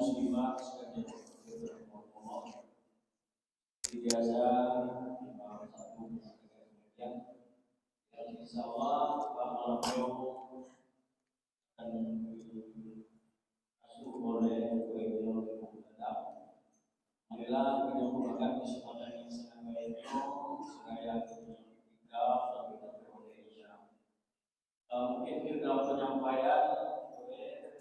muslimat sekalian Allah. Biasa satu yang insyaallah bakal akan masuk oleh Alhamdulillah kita merupakan kesempatan yang sangat baik saya kita sampai oleh Isya. Mungkin kita penyampaian oleh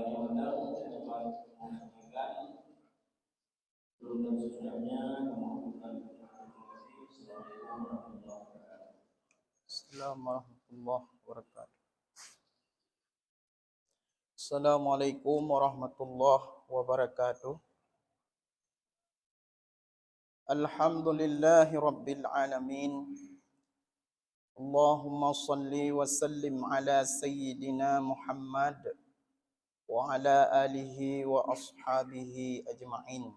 yang benar saya dapat menyampaikan belum dan sesudahnya memohon Assalamualaikum warahmatullahi wabarakatuh. Alhamdulillahi rabbil alamin. Allahumma salli wa sallim ala sayyidina Muhammad wa ala alihi wa ashabihi ajma'in.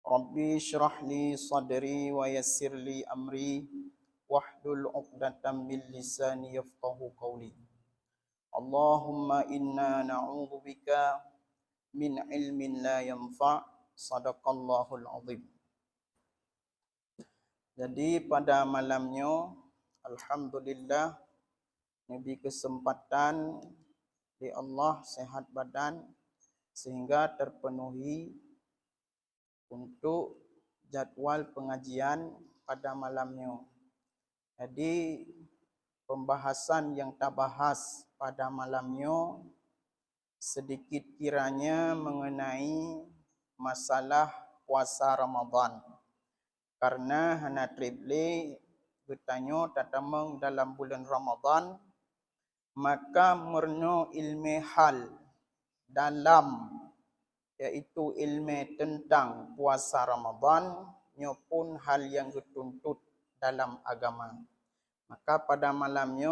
Rabbi syrah li sadri wa yassir li amri wahlul 'uqdatam min lisani yafqahu qawli. Allahumma inna na'udzubika min ilmin la yanfa'. Sadaqallahul azim. Jadi pada malamnya alhamdulillah diberi kesempatan di Allah sehat badan sehingga terpenuhi untuk jadwal pengajian pada malamnya. Jadi pembahasan yang kita bahas pada malamnya sedikit kiranya mengenai masalah puasa Ramadan. Karena hana triple bertanya tatamang dalam bulan Ramadan, maka murno ilmu hal dalam yaitu ilmu tentang puasa Ramadan nyopun hal yang dituntut dalam agama. Maka pada malamnya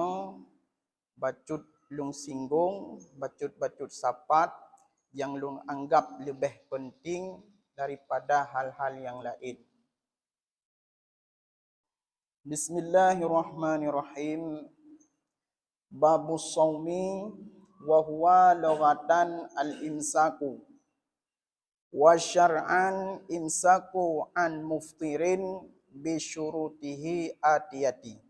bacut lung singgung, bacut sapat yang lung anggap lebih penting daripada hal-hal yang lain. Bismillahirrahmanirrahim. Babus shaumi wa huwa lughatan al-imsaku wa syar'an imsaku an muftirin bi syurutihi atiyati.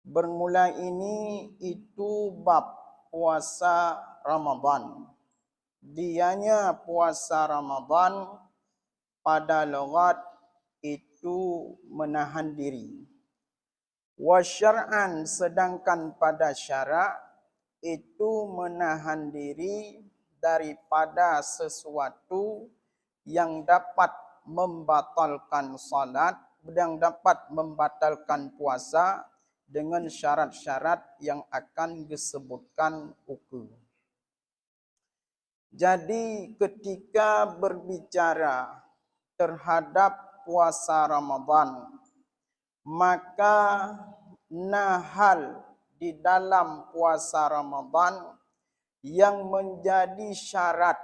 Bermula ini itu bab puasa Ramadan. Dianya puasa Ramadan pada lughat itu menahan diri. Wa syar'an sedangkan pada syarak itu menahan diri daripada sesuatu yang dapat membatalkan salat, yang dapat membatalkan puasa dengan syarat-syarat yang akan disebutkan ukur. Jadi ketika berbicara terhadap puasa Ramadan, maka nahal di dalam puasa Ramadan yang menjadi syarat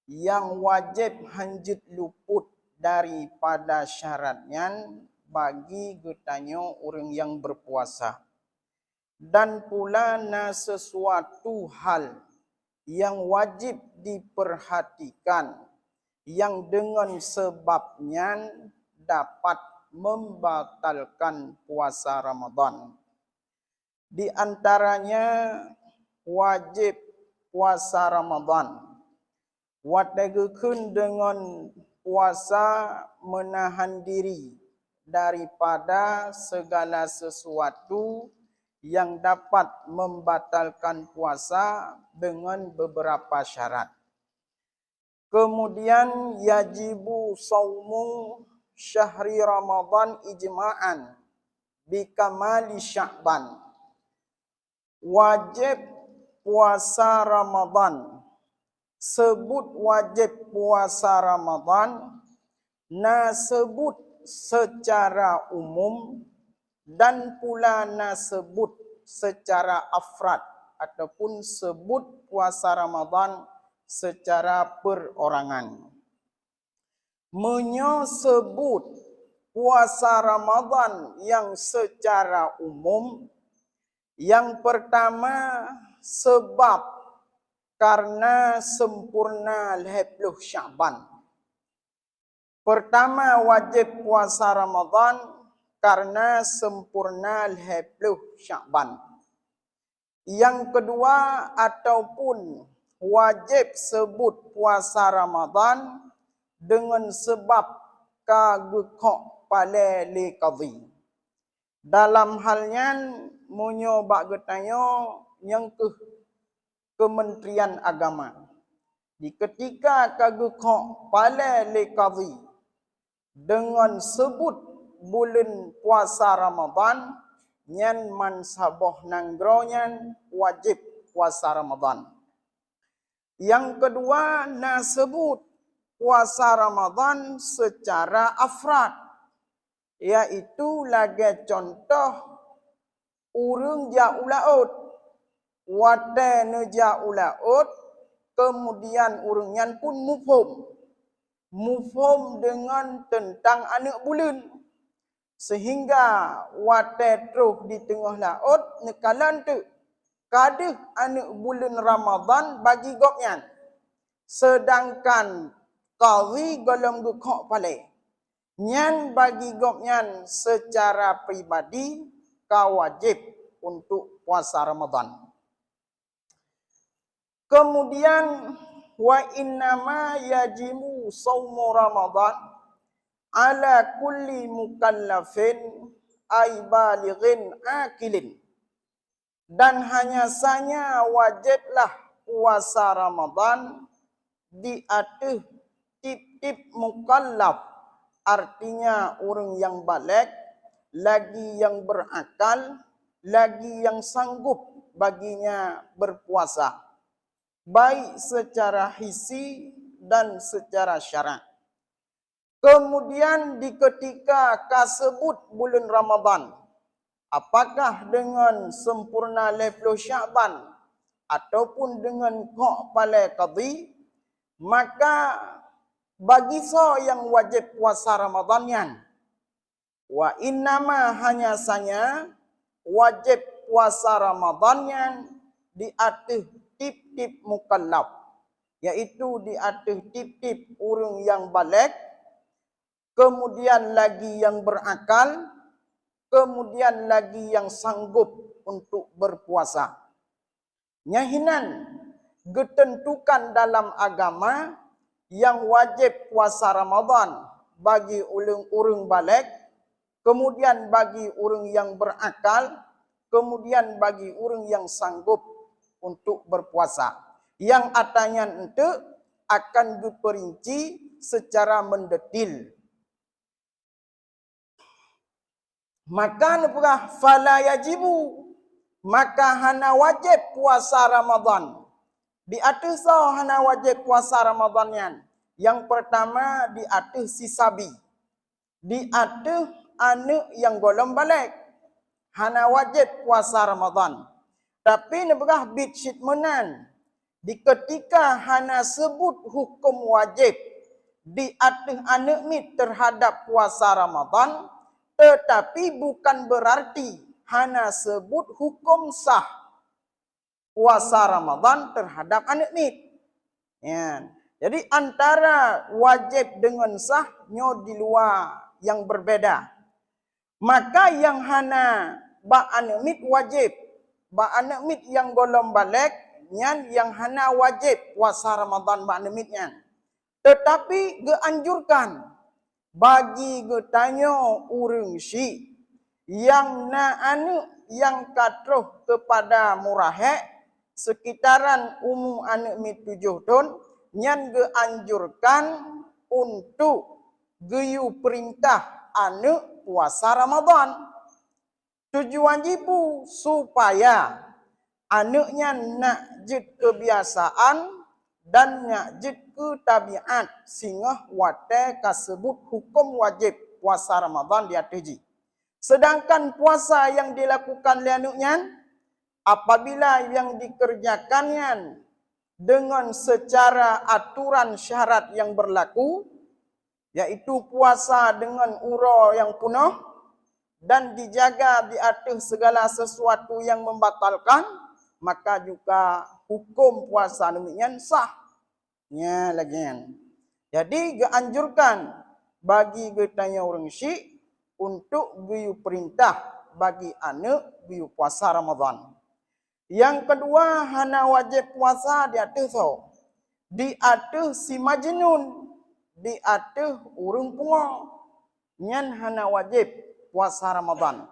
yang wajib hanjit luput daripada syaratnya bagi getanya orang yang berpuasa. Dan pula sesuatu hal yang wajib diperhatikan yang dengan sebabnya dapat membatalkan puasa Ramadan. Di antaranya wajib puasa Ramadan. Wategekeun dengan puasa menahan diri daripada segala sesuatu yang dapat membatalkan puasa dengan beberapa syarat. Kemudian yajibu saumu syahri Ramadan ijma'an bikamali Sya'ban. Wajib puasa Ramadan. Sebut wajib puasa Ramadan sebut secara umum dan pula sebut secara afrad ataupun sebut puasa Ramadan secara perorangan. Menyebut puasa Ramadan yang secara umum Yang pertama, sebab karena sempurna 10 Syaban. Pertama, wajib puasa Ramadan karena sempurna 10 Syaban. Yang kedua, ataupun wajib sebut puasa Ramadan dengan sebab kagekok pada li qadhi. Dalam halnya menyobak getanya yang ke Kementerian Agama. Di ketika kagekok pada li qadhi dengan sebut bulan puasa Ramadan, nyan man saboh nanggronya wajib puasa Ramadan. Yang kedua, na sebut puasa Ramadan secara afrad, yaitu lagi contoh urang jaulaut, wate ne jaulaut, kemudian urangnya pun mufhum dengan tentang anak bulan, sehingga wate terus di tengah laut nekalan tu kadih anak bulan Ramadan bagi goknya, sedangkan qadhi golong gukok pale nyan bagi goknya secara pribadi kawajib untuk puasa Ramadan. Kemudian wa innama yajibu shaumu Ramadan ala kulli mukallafin ay balighin akilin. Dan hanya saja wajiblah puasa Ramadan di atas tip-tip mukallaf, artinya orang yang balik, lagi yang berakal, lagi yang sanggup baginya berpuasa, baik secara hisi dan secara syarak. Kemudian di ketika kasebut bulan Ramadan, apakah dengan sempurna 10 Syaban ataupun dengan kok pale qadhi, maka bagi so yang wajib puasa Ramadannya, wa innama hanya saja wajib puasa Ramadannya di atas tip-tip mukallaf, yaitu di atas tip-tip orang yang balik, kemudian lagi yang berakal, kemudian lagi yang sanggup untuk berpuasa. Nyahinan ditentukan dalam agama yang wajib puasa Ramadan bagi orang balik, kemudian bagi orang yang berakal, kemudian bagi orang yang sanggup untuk berpuasa. Yang atanya itu akan diperinci secara mendetil. Maka nepukah fala yajibu, maka hana wajib puasa Ramadan. Di atas hana wajib puasa Ramadannya. Yang pertama di atas si sabi, di atas anak yang golong balik, hana wajib puasa Ramadan. Tapi nepukah bidsyit menan, di ketika hana sebut hukum wajib di atas anak mit terhadap puasa Ramadan, tetapi bukan berarti hana sebut hukum sah puasa Ramadan terhadap anak mit. Ya. Jadi antara wajib dengan sah nyo di luar yang berbeda. Maka yang hana ba anak mit wajib, ba anak mit yang golong balik nyan yang hana wajib puasa Ramadan ba anak mitnya. Tetapi geanjurkan bagi getanyo urang si yang na anu yang katruh kepada murahek sekitaran umum anak mit 7 tahun, nyan geanjurkan untuk geyu perintah anak puasa Ramadan. Tujuan jibu supaya anaknya nak jid kebiasaan dan nak jid ke tabiat sehingga wate kasebut hukum wajib puasa Ramadan di atas. Sedangkan puasa yang dilakukan oleh anaknya, apabila yang dikerjakannya dengan secara aturan syarat yang berlaku, yaitu puasa dengan ura yang penuh, dan dijaga di atas segala sesuatu yang membatalkan, maka juga hukum puasa demikian sah. Nya lagi. Jadi dianjurkan bagi getanya orang Syekh untuk giu perintah bagi anak giu puasa Ramadan. Yang kedua, hana wajib puasa di atas so. Di atas si majnun, di atas urang pungo. Nyan hana wajib puasa Ramadan.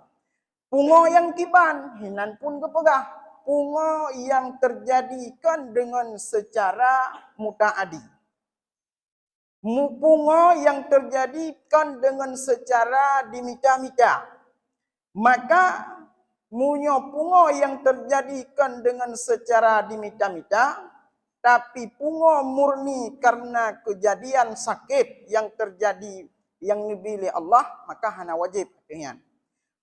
Pungo yang kiban, hinan pun kepegah. Pungo yang terjadikan dengan secara mutaadi. Pungo yang terjadikan dengan secara dimita-mita. Maka munyo pungo yang terjadikan dengan secara dimita-mita, tapi pungo murni karena kejadian sakit yang terjadi yang dipilih Allah, maka hana wajib.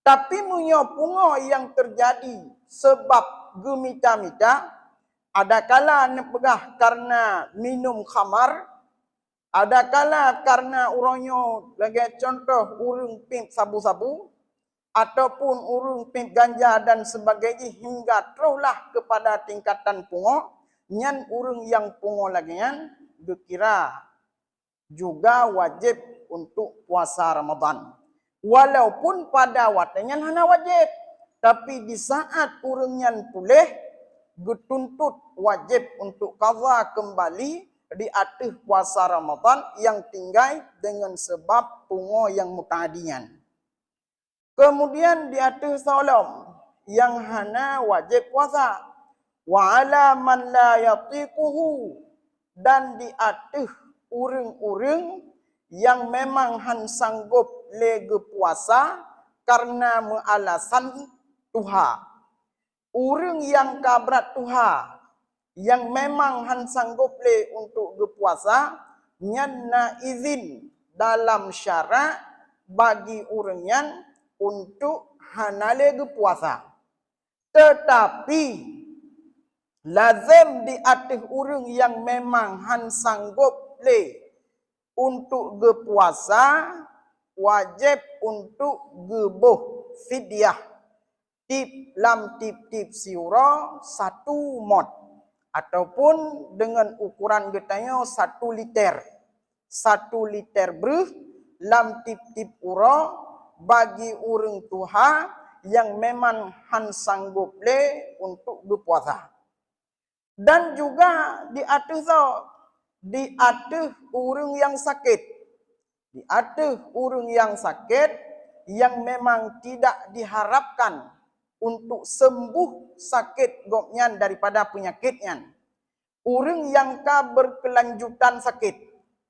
Tapi munyo pungo yang terjadi sebab gemita-mita, ada kala nepegah karena minum khamar, ada kala karena uronyo lagi contoh urung pimp sabu-sabu, ataupun urung pimp ganja dan sebagainya hingga terulah kepada tingkatan pungo, nyan urung yang pungo lagian dikira juga wajib untuk puasa Ramadan. Walaupun pada waktunya hana wajib, tapi di saat urung nyan pulih dituntut wajib untuk qadha kembali di atas puasa Ramadan yang tinggal dengan sebab pungo yang muta'adiyan. Kemudian di atas salam yang hana wajib puasa. Wa ala man la yatiquhu, dan di atas urang-urang yang memang han sanggup lege puasa karena mealasan tuha. Urang yang kabrat tuha yang memang han sanggup le untuk berpuasa, nyanna izin dalam syarat bagi urang yang untuk hanale puasa. Tetapi lazim di atas urang yang memang han sanggup le untuk berpuasa, wajib untuk gebuh fidyah tip siura 1 mod, ataupun dengan ukuran getanya 1 liter. 1 liter beruh lam tip ura bagi urang tuha yang memang han sanggup le untuk berpuasa. Dan juga di atas urang yang sakit. Di atas urang yang sakit yang memang tidak diharapkan untuk sembuh sakit goknyan daripada penyakitnya. Urang yang berkelanjutan sakit,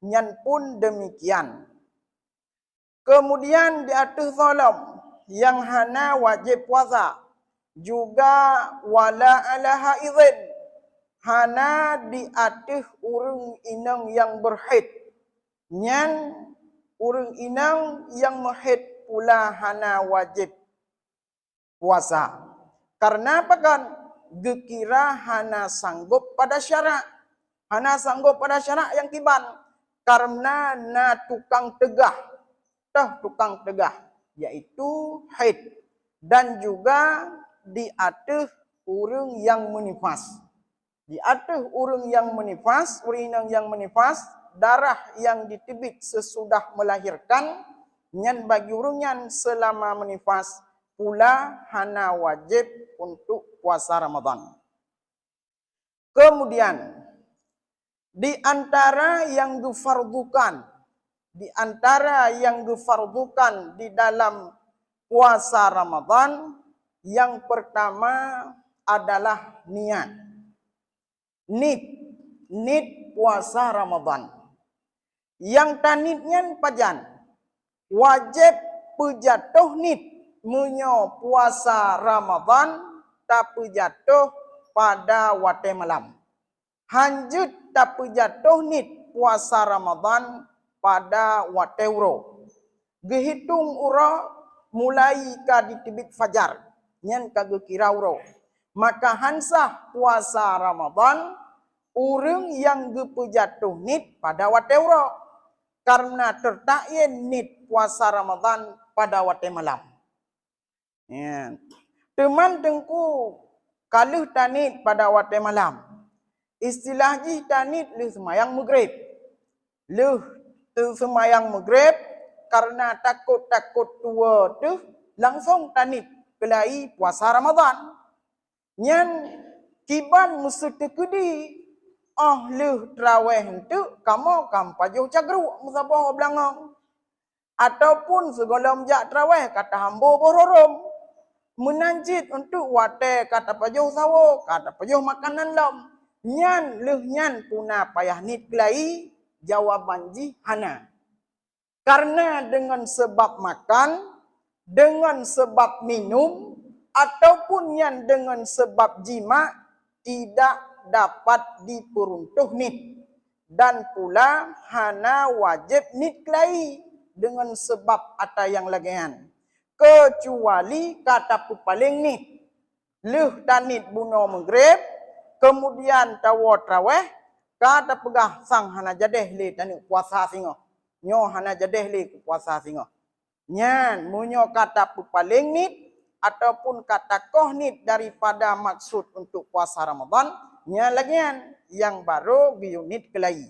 nyan pun demikian. Kemudian di atas salam yang hana wajib puasa, juga wala ala haidin, hana di atas urang inang yang berhaid. Nyan urang inang yang berhaid pula hana wajib puasa. Karena apa kan? Gekira hana sanggup pada syarak. Hana sanggup pada syarak yang kiban. Karena na tukang tegah. Tukang tegah. Yaitu haid. Dan juga di atas urang yang menifas. Di atas urang yang menifas, urang yang menifas, darah yang ditibit sesudah melahirkan, nyan bagi urang nyan selama menifas, pula hana wajib untuk puasa Ramadan. Kemudian di antara yang difardukan, di dalam puasa Ramadan, yang pertama adalah niat. Nit puasa Ramadan. Yang tanitnya pajan wajib pejatuh nit munyo puasa Ramadan tapi jatuh pada waktu malam. Hanjut tapi jatuh nit puasa Ramadan pada waktu uro. Gehitung uro mulai ka ditibit fajar. Nyan kage kira uro. Maka hansah puasa Ramadan urang yang gepejatuh nit pada waktu uro. Karena tertayin nit puasa Ramadan pada waktu malam. Ya. Teman tengku kaluh tanit pada waktu malam. Istilah ji tanit lu semayang maghrib. Lu tu semayang maghrib karena takut-takut tua tu langsung tanit kelai puasa Ramadan. Nyan kiban musuh tekudi. Lu terawih tu kamu pajuh cagru musabah belangong. Ataupun segala jak terawih kata hambo bororom. Menanjit untuk wate kata pajuh sawo, kata pajuh makanan lam. Nyan nyan puna payah nit kelai jawaban ji hana. Karena dengan sebab makan, dengan sebab minum, ataupun yang dengan sebab jima tidak dapat diperuntuh nit. Dan pula hana wajib nit kelai dengan sebab ada yang lagian. Kecuali kata paling ni leh tanit buno maghrib kemudian tawa traweh kata pegah sang hana jadeh le tanit puasa singo nyo hana jadeh le puasa singo nyan munyo kata paling ni ataupun kata koh nit daripada maksud untuk puasa Ramadan nya lagian yang baru biunit kelai.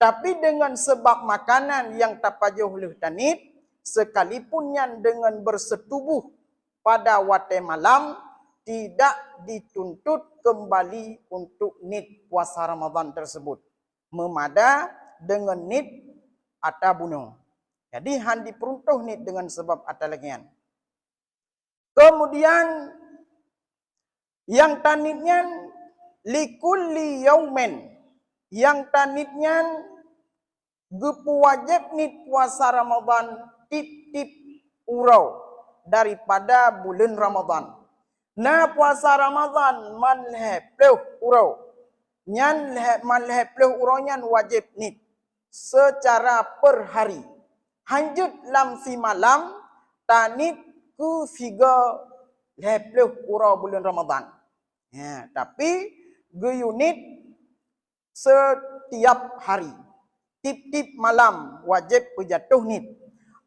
Tapi dengan sebab makanan yang tapajuh leh tanit sekalipun yang dengan bersetubuh pada waktu malam tidak dituntut kembali untuk nit puasa Ramadan tersebut. Memada dengan nit ata bunuh. Jadi han diperuntuh nit dengan sebab ata lagian. Kemudian yang tanitnya likulli yaumen. Yang tanitnya gepu wajib nit puasa Ramadan tip-tip urau daripada bulan Ramadan. Nah puasa Ramadan manleh pleuh urau. Nyan manleh pleuh urau nyan wajib nit secara per hari. Hanjut lam si malam tanit ku figa leh pleuh urau bulan Ramadan. Ya, tapi guyunit setiap hari. Tip-tip malam wajib berjatuh nit.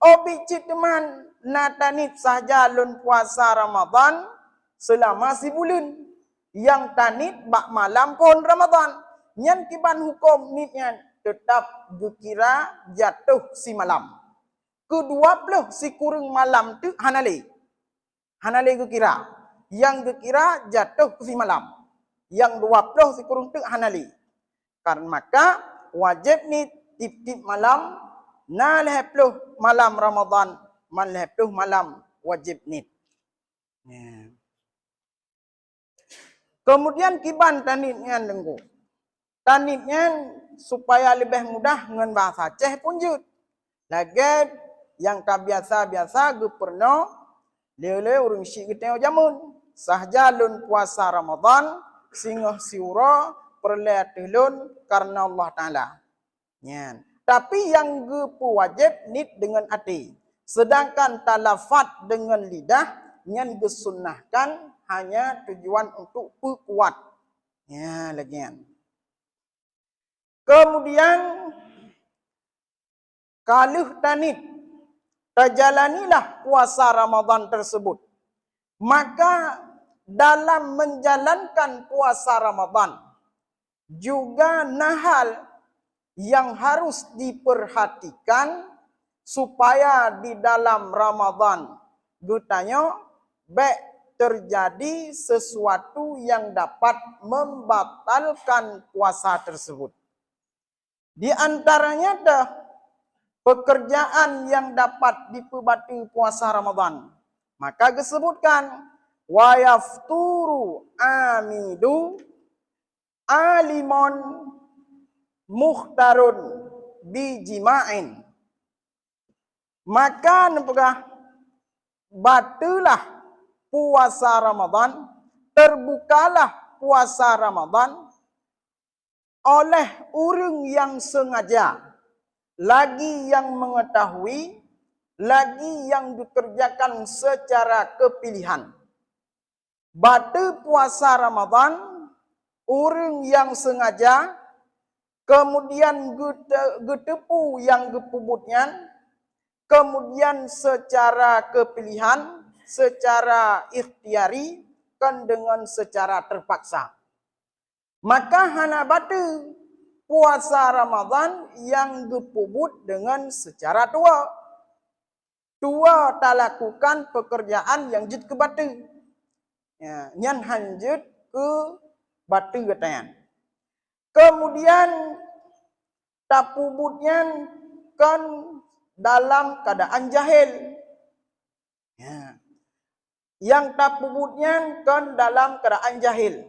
Obicit teman natanit sahaja lun puasa Ramadan selama sebulan. Yang tanit bak malam pun Ramadan. Nyan kiban hukum nitnya tetap dikira jatuh si malam. Ke-20 si kurung malam tu hanale. Hanale dikira. Yang dikira jatuh si malam. Yang 20 si kurung tu hanale. Karena maka wajib nit tip-tip malam na lehpluh malam Ramadan man lehpluh malam wajib nit. Ya. Kemudian kiban tanitnya dengku. Tanitnya supaya lebih mudah dengan bahasa Aceh pun jut. Lagi yang tak biasa-biasa guperno lele urung syik kita jamun. Sahjalun puasa Ramadan singoh siura perletelun karena Allah Ta'ala. Ya. Tapi yang gepu wajib nit dengan hati. Sedangkan talafat dengan lidah yang disunnahkan hanya tujuan untuk kuat. Ya, lagian. Kemudian kaluh tanit terjalanilah puasa Ramadan tersebut. Maka dalam menjalankan puasa Ramadan juga nahal yang harus diperhatikan supaya di dalam Ramadan gutanya baik terjadi sesuatu yang dapat membatalkan puasa tersebut. Di antaranya ada pekerjaan yang dapat diperbati puasa Ramadan. Maka disebutkan wa yafturu amidu alimon mukhtarun bijima'in. Maka nepegah batulah puasa Ramadan, terbukalah puasa Ramadan oleh orang yang sengaja, lagi yang mengetahui, lagi yang dikerjakan secara kepilihan. Batu puasa Ramadan, orang yang sengaja, kemudian getepu yang gepubutnya, kemudian secara kepilihan, secara ikhtiari kan dengan secara terpaksa. Maka hana batu puasa Ramadan yang gepubut dengan secara tua. Tua tak lakukan pekerjaan yang jid ke batu. Ya, nyan hanjut ke batu getayan. Kemudian tapubutnya kan dalam keadaan jahil. Ya. Yang tapubutnya kan dalam keadaan jahil.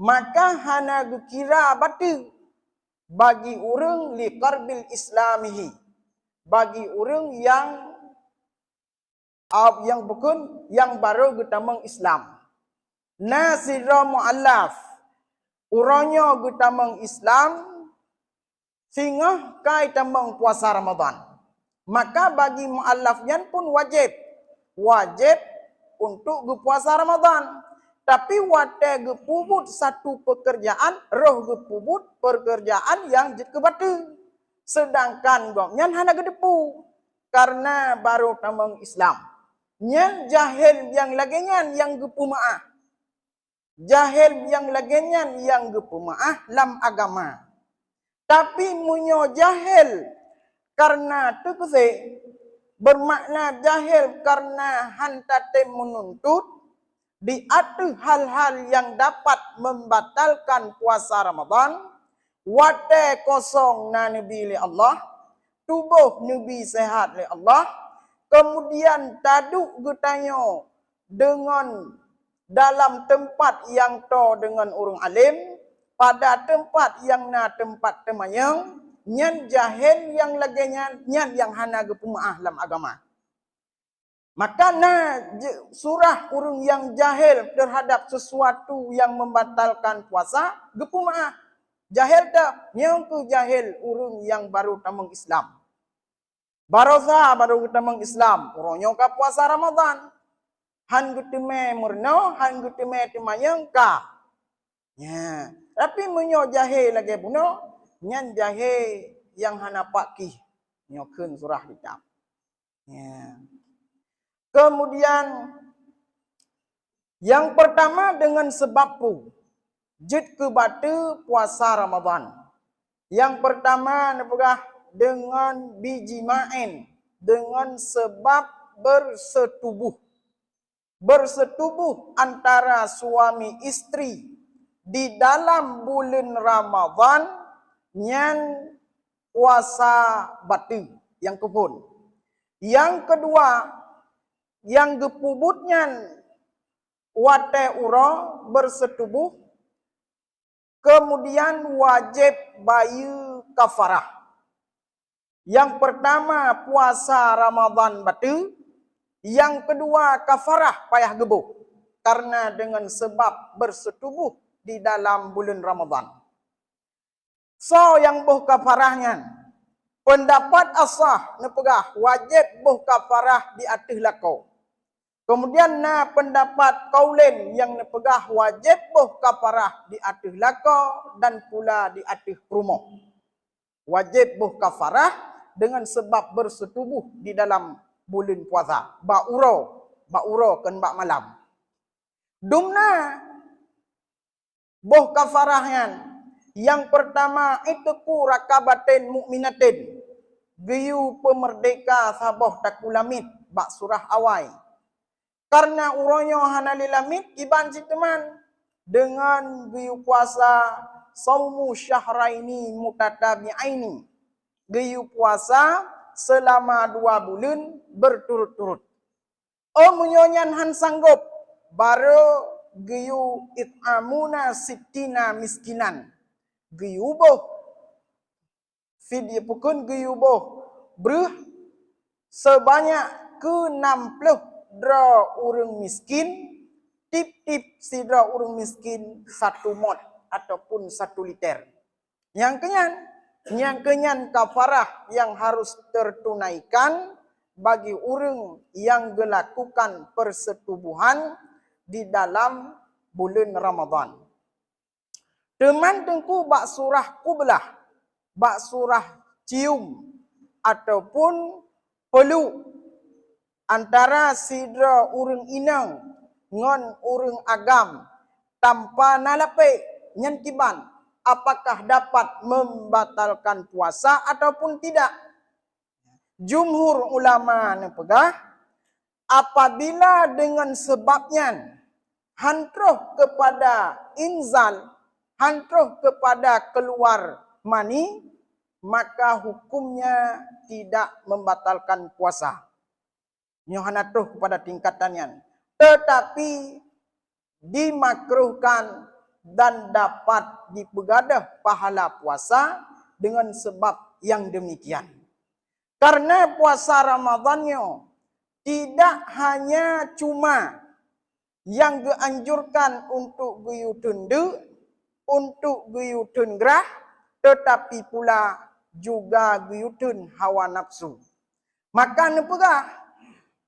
Maka hana kira batu bagi orang liqarbil islamihi, bagi orang yang bukan yang baru getamang Islam. Nasira mu'allaf, urangnya getamang Islam sehingga kai tamang puasa Ramadan. Maka bagi mu'allafnya pun wajib untuk berpuasa Ramadan. Tapi wate gepubut satu pekerjaan, roh gepubut pekerjaan yang jid kebatu. Sedangkan gomnyan hana gedepu karena baru tamang Islam. Nyan jahil yang lagenyan yang gepumaah. Jahil yang lagenyan yang gepumaah lam agama. Tapi munyo jahil karena tukse bermakna jahil karena hantate menuntut diatur hal-hal yang dapat membatalkan puasa Ramadan, wate kosong na nabi li Allah, tubuh nabi sehat li Allah, kemudian taduk getanyo dengan dalam tempat yang to dengan orang alim, pada tempat yang na tempat temayang, nyan jahil yang laganya, nyan yang hana gepumaah dalam agama. Maka surah orang yang jahil terhadap sesuatu yang membatalkan puasa, gepumaah. Jahil tak? Yang tu jahil orang yang baru tamang Islam. Barosa baru tamang Islam. Orangnya ka puasa Ramadan. Han geteme murno, han geteme temayang ka. Ya. Tapi menyo jahil lagi puno, nyan jahil yang hana pakih. Nyokeun surah kitab. Ya. Kemudian yang pertama dengan sebab pu jid ke batu puasa Ramadan. Yang pertama nepegah dengan biji main, dengan sebab bersetubuh. Bersetubuh antara suami istri di dalam bulan Ramadan nyan puasa batu yang kepun. Yang kedua, yang gepubutnya wate uro bersetubuh, kemudian wajib bayu kafarah. Yang pertama puasa Ramadan batu, yang kedua kafarah payah gebuh karena dengan sebab bersetubuh di dalam bulan Ramadan. So yang buh kafarahnya, pendapat asah nepegah wajib buh kafarah di atas lakau. Kemudian pendapat kaulin yang nepegah wajib buh kafarah di atas lakau dan pula di atas rumah. Wajib buh kafarah dengan sebab bersetubuh di dalam bulan puasa. Ba'uro kan bak malam. Dumna buh kafarahnya. Yang pertama itu ku rakabatin mukminatin. Giyu pemerdeka saboh takulamit bak surah awai. Karena uronyo hanalilamit iban si teman dengan giyu puasa saumu syahraini mutatabi'aini. Giyu puasa selama 2 bulan berturut-turut. Oh munyonyan han sanggup baru giyu it'amuna sittina miskinan. Giyu boh fidya pukun giyu boh beruh sebanyak ke 60 dra orang miskin, tip-tip si dra orang miskin 1 mot ataupun 1 liter. Yang kenyan kafarah yang harus tertunaikan bagi orang yang melakukan persetubuhan di dalam bulan Ramadan. Teman tengku bak surah kublah, bak surah cium ataupun peluk antara sidra urang inang ngon urang agam tanpa nalape nyen kiban, apakah dapat membatalkan puasa ataupun tidak? Jumhur ulama nepegah apabila dengan sebabnya hantruh kepada inzal, hantruh kepada keluar mani, maka hukumnya tidak membatalkan puasa. Nyohanatuh kepada tingkatannya. Tetapi dimakruhkan dan dapat dipegadah pahala puasa dengan sebab yang demikian. Karena puasa Ramadannya tidak hanya cuma yang dianjurkan untuk guyutun untuk guyutun gerah, tetapi pula juga guyutun hawa nafsu. Maka nepegah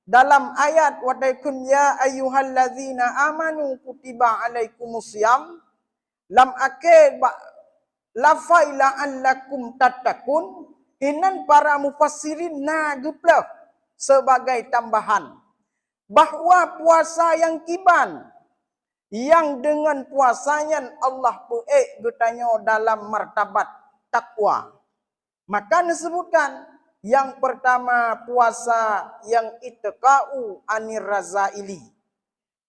dalam ayat wadaikun ya ayyuhallazina amanu kutiba alaikumusiyam lam akid lafai la'allakum tattaqun, inan para mufassirin nageplah sebagai tambahan bahawa puasa yang kiban yang dengan puasanya Allah bertanya dalam martabat takwa. Maka disebutkan yang pertama puasa yang itqa'u anir razaili.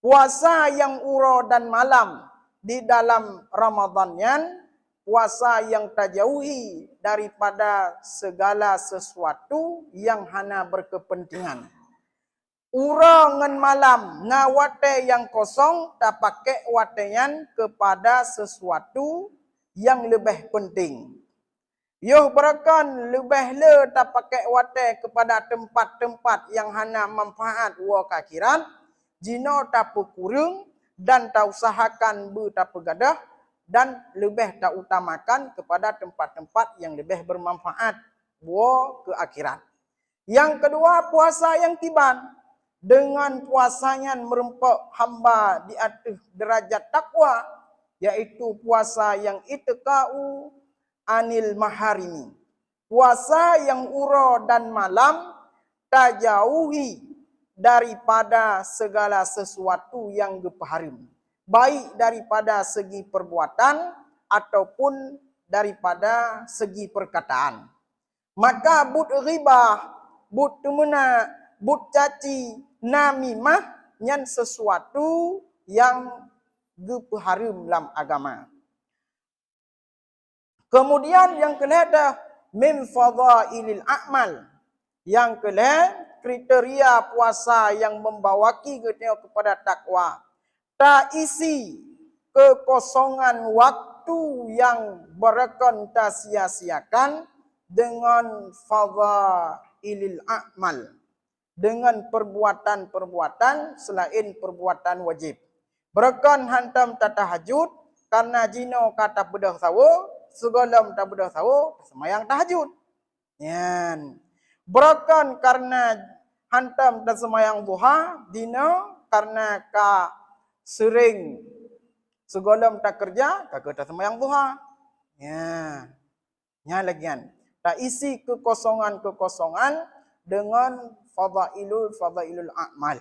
Puasa yang uro dan malam di dalam Ramadannya, puasa yang tajauhi daripada segala sesuatu yang hana berkepentingan. Uro ngan malam ngawate yang kosong tak pakai wateyan kepada sesuatu yang lebih penting. Yoh berakan lebih le tak pakai wate kepada tempat-tempat yang hana manfaat wa kakiran, jino tak kurung dan tak usahakan tak pegadah dan lebih tak utamakan kepada tempat-tempat yang lebih bermanfaat wa ke akhirat. Yang kedua puasa yang tiban, dengan puasanya merempok hamba di atas derajat takwa, yaitu puasa yang itqa'u anil maharimi. Puasa yang uro dan malam tajauhi daripada segala sesuatu yang gepaharim, baik daripada segi perbuatan ataupun daripada segi perkataan. Maka but ghibah, but temena, but caci, namimah nyan sesuatu yang gepaharim dalam agama. Kemudian yang kelihatan min fadailil a'mal. Yang kelihatan kriteria puasa yang membawaki kepada takwa. Tak isi kekosongan waktu yang berakan tak sia-siakan dengan fadailil a'mal. Dengan perbuatan-perbuatan selain perbuatan wajib. Berakan hantam tak tahajud karena jino kata bedah sawo. Segolam tak bedah tahu, semayang tahajud. Yan. Berakan karena hantam dan semayang duha, dino karena ka sering segolam tak kerja, kagak tak semayang duha. Ya. Nya lagian. Tak isi kekosongan-kekosongan dengan fadailul a'mal.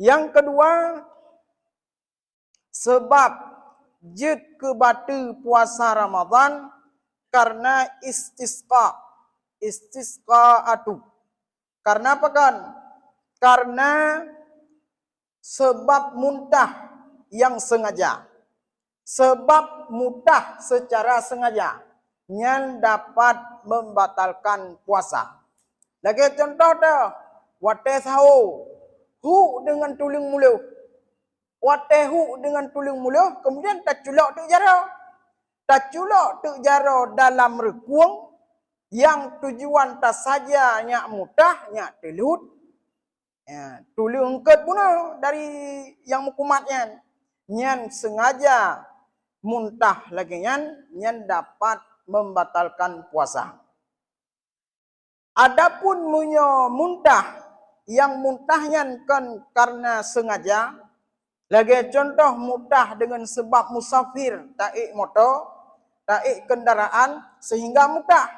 Yang kedua, sebab jid kebatu puasa Ramadan karena istisqa. Istisqa'atu. Karena apa kan? Karena sebab muntah yang sengaja. Sebab muntah secara sengaja yang dapat membatalkan puasa. Lagi contoh dah, wate sahu, hu dengan tuling mulu. Watehu dengan tuling muluh, kemudian tak culak tuk jara. Tak culak tuk jara dalam rekuang yang tujuan tak saja nyak mutah, nyak telut. Ya, tuling engket pun dari yang mukumatnya. Nyan sengaja muntah lagi nyan dapat membatalkan puasa. Adapun munyo muntah, yang muntahnya kan karena sengaja. Lagi contoh muntah dengan sebab musafir, taik motor, taik kendaraan sehingga muntah.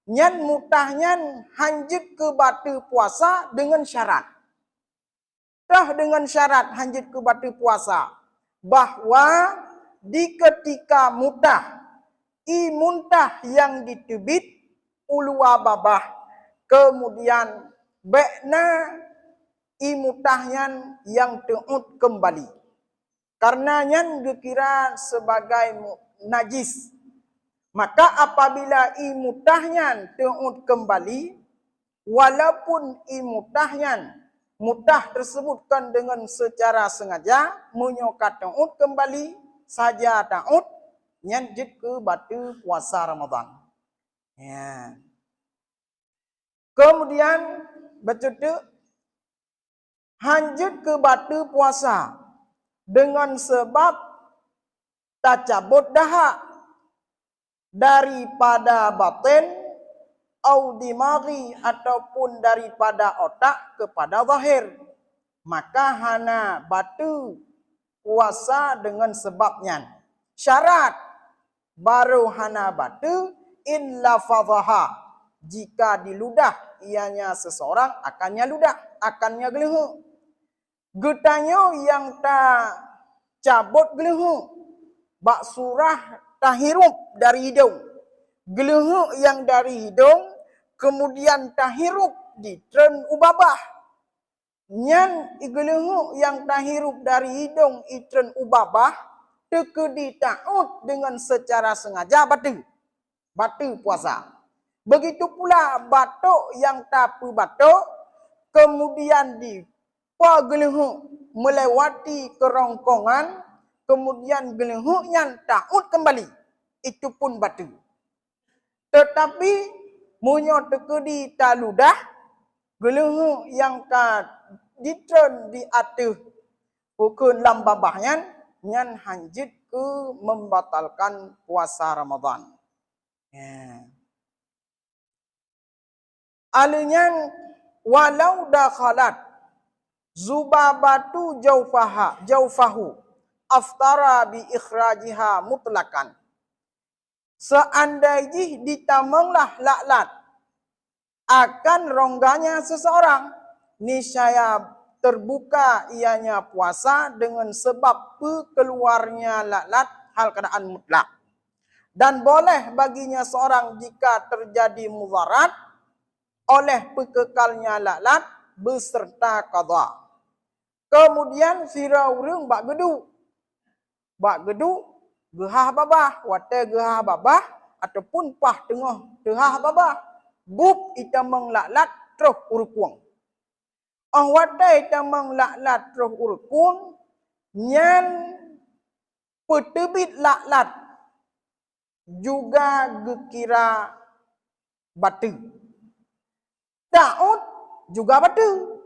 nyan mutahnya hanjut ke batu puasa dengan syarat. Tah dengan syarat hanjut ke batu puasa bahwa di ketika mutah muntah yang ditebit ulua babah kemudian bekna mutahnya yang teut kembali. Karenanya dikira sebagai najis. Maka apabila mutahnya teut kembali, walaupun mutah tersebut kan dengan secara sengaja menyokat teut kembali saja teut nyanjut ke batu puasa Ramadan. Ya. Kemudian betul hanjut ke batu puasa dengan sebab tajabut dahak daripada batin au dimaghi ataupun daripada otak kepada zahir, maka hana batu puasa dengan sebabnya. Syarat baru hana batu in lafadhaha, jika diludah ianya seseorang akannya ludah, akannya gelehu. Getanyo yang tak cabut gelehu, bak surah tahirup dari hidung. Gelehu yang dari hidung, kemudian tahirup di tren ubabah. Nyan gelehu yang tahirup dari hidung itren ubabah, tekedi ta'ud dengan secara sengaja batu puasa. Begitu pula batuk yang tapu batuk, kemudian di gelehu melewati kerongkongan, kemudian gelehu yang ta'ud kembali, itu pun batu. Tetapi munyo tekedi taludah, gelehu yang ditren di atas pukul lambabahnya, nyan hanjit ke membatalkan puasa Ramadan. Ya. Alinya walau dakhalat zubabatu jaufahu aftara bi ikhrajiha mutlakan. Seandainya ditamanglah laklat akan rongganya seseorang, niscaya terbuka ianya puasa dengan sebab keluarnya laklat hal keadaan mutlak. Dan boleh baginya seorang jika terjadi mudarat oleh pekekalnya laklat beserta qadha. Kemudian siraurung bak gedu gehah babah, wate gehah babah ataupun pah tengah gehah babah, bub itamang laklat terus urukuang. Wate itamang laklat terus urukuang, nyan petebit laklat juga gekira batu. Ta'ud juga batu.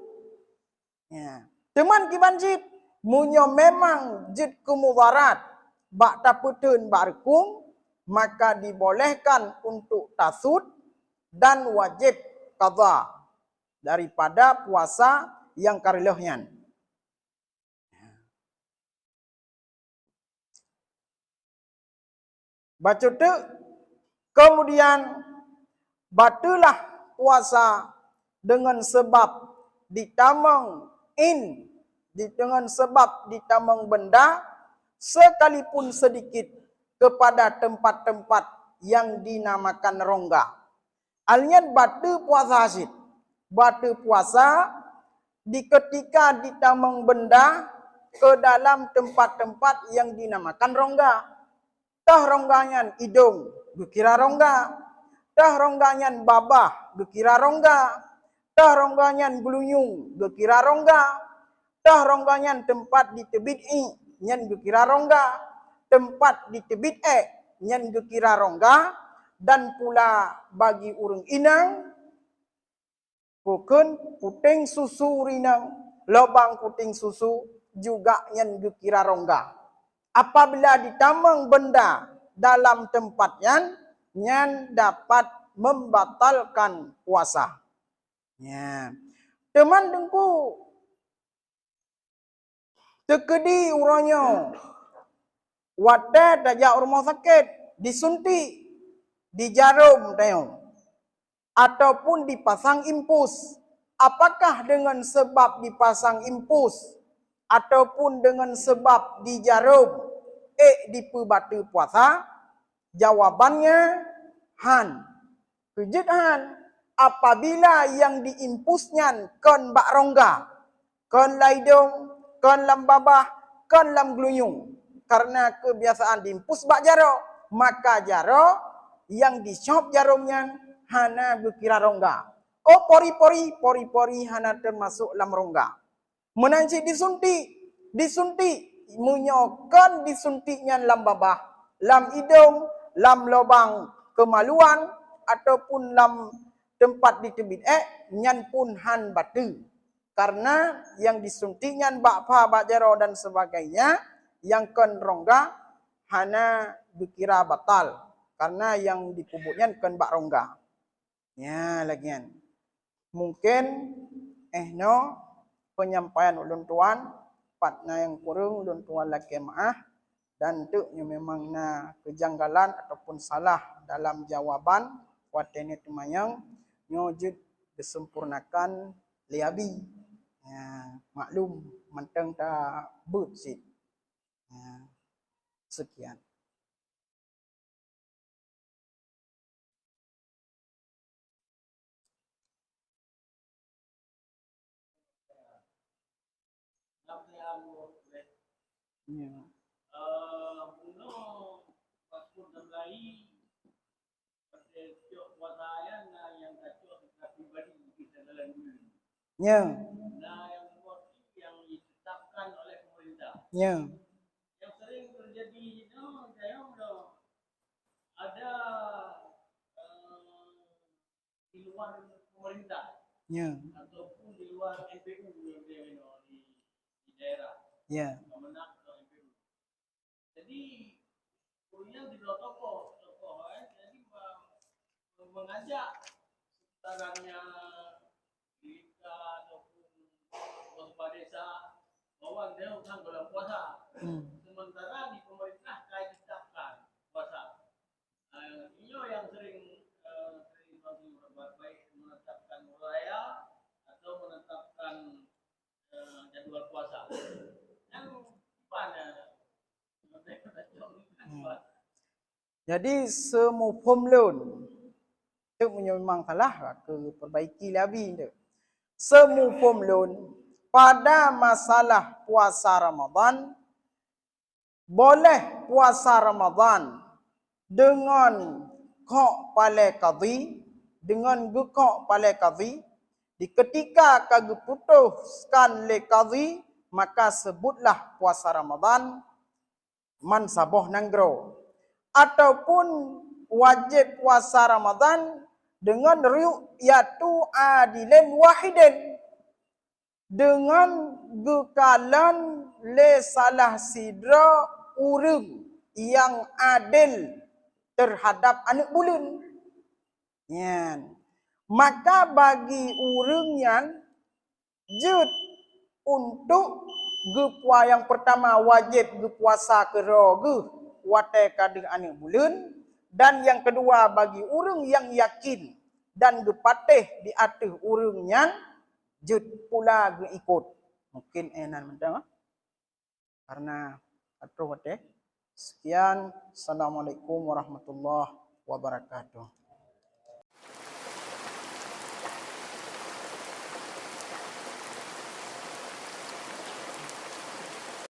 Ya. Teman kibanjit, munyo memang jid kemudarat, bak taputun bak rekung, maka dibolehkan untuk tasud dan wajib qadha daripada puasa yang karilahnya. Baca tu, kemudian batulah puasa dengan sebab ditamang dengan sebab ditamang benda sekalipun sedikit kepada tempat-tempat yang dinamakan rongga. Alnya batu puasa hasid. Batu puasa di ketika ditamang benda ke dalam tempat-tempat yang dinamakan rongga. Tah rongganya hidung, gekira rongga. Tah rongganya babah, gekira rongga. Tah rongganya gelunyung, gekira rongga. Tah rongganya tempat di tebit nyan gekira rongga. Tempat di tebit nyan gekira rongga. Dan pula bagi urang inang, bukan puting susu rinang, lubang puting susu juga nyan gekira rongga. Apabila ditamang benda dalam tempatnya, nyan dapat membatalkan puasa. Ya. Teman dengku, tekedi uranyo, wadah dajak rumah sakit, disuntik, di jarum tayo. ataupun dipasang impus. Apakah dengan sebab dipasang impus ataupun dengan sebab dijarum dipebatu puasa? Jawabannya han. Kejut han. Apabila yang diimpusnya kon bak rongga, kon laidung, kon lam babah, kon lam gluyung. Karena kebiasaan diimpus bak jaro, maka jaro yang dicop jarumnya hana berkira rongga. Oh pori-pori hana termasuk lam rongga. Menanci disuntik munyokan disuntiknya lam babah, lam hidung, lam lubang kemaluan ataupun lam tempat ditebit nyan pun han batu. Karena yang disuntiknya bakpa, bakjaro dan sebagainya yang kon rongga hana dikira batal. Karena yang dikubutnya kon bak rongga. Ya lagian. Mungkin no penyampaian ulun tuan patna yang kurang ulun tuan laki maaf dan tuknya memang na kejanggalan ataupun salah dalam jawaban watene tumayang nyojud disempurnakan liabi. Ya, maklum menteng ta but sit. Ya, sekian. Ya. Puno paspor damlai pada tiok kuasaan yang kacau pribadi kita dalam dulu. Ya. Nah yang ditetapkan oleh pemerintah. Ya. Yang sering terjadi saya ada di luar pemerintah. Ya. Ataupun di luar MPU di daerah. Ya. Kemenak atau MPU. Jadi punya di luar tokoh jadi mengajak sekitarnya desa ataupun kepala desa bahwa dia akan bulan puasa. Sementara di pemerintah kaya ditetapkan puasa. Ini yang sering berbuat baik menetapkan raya atau menetapkan jadwal puasa. Yang mana? Jadi semupum lun itu memang kalah ke perbaiki lebih tu. Semupum lun pada masalah puasa Ramadan, boleh puasa Ramadan dengan kok pale qadhi, dengan gekok pale qadhi. Di ketika kage putuskan le qadhi, maka sebutlah puasa Ramadan man saboh nanggro. Ataupun wajib puasa Ramadan dengan ru'yatu adilin wahidin, dengan gekalan le salah sidra urang yang adil terhadap anak bulan. Ya. Maka bagi urang yang jut untuk gepua yang pertama wajib gepuasa keroge wate kadang anak bulan, dan yang kedua bagi urang yang yakin dan gepatih di atas urangnya jut pula geikut. Mungkin enan mentang karena atuh wate. Sekian, assalamualaikum warahmatullahi wabarakatuh.